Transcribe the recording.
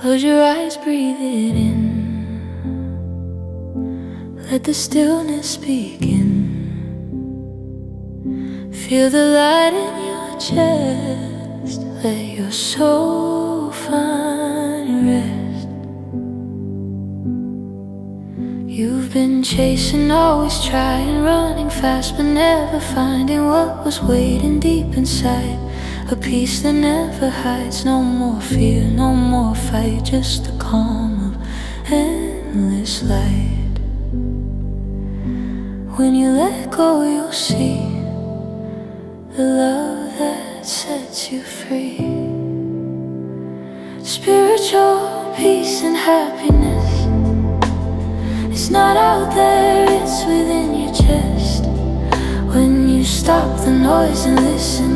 Close your eyes, breathe it in. Let the stillness begin. Feel the light in your chest. Let your soul find rest. You've been chasing, always trying, running fast, but never finding what was waiting deep inside. A peace that never hides. No more fear, no more fight, just the calm of endless light. When you let go, you'll see the love that sets you free. Spiritual peace and happiness, it's not out there, it's within your chest. When you stop the noise and listen,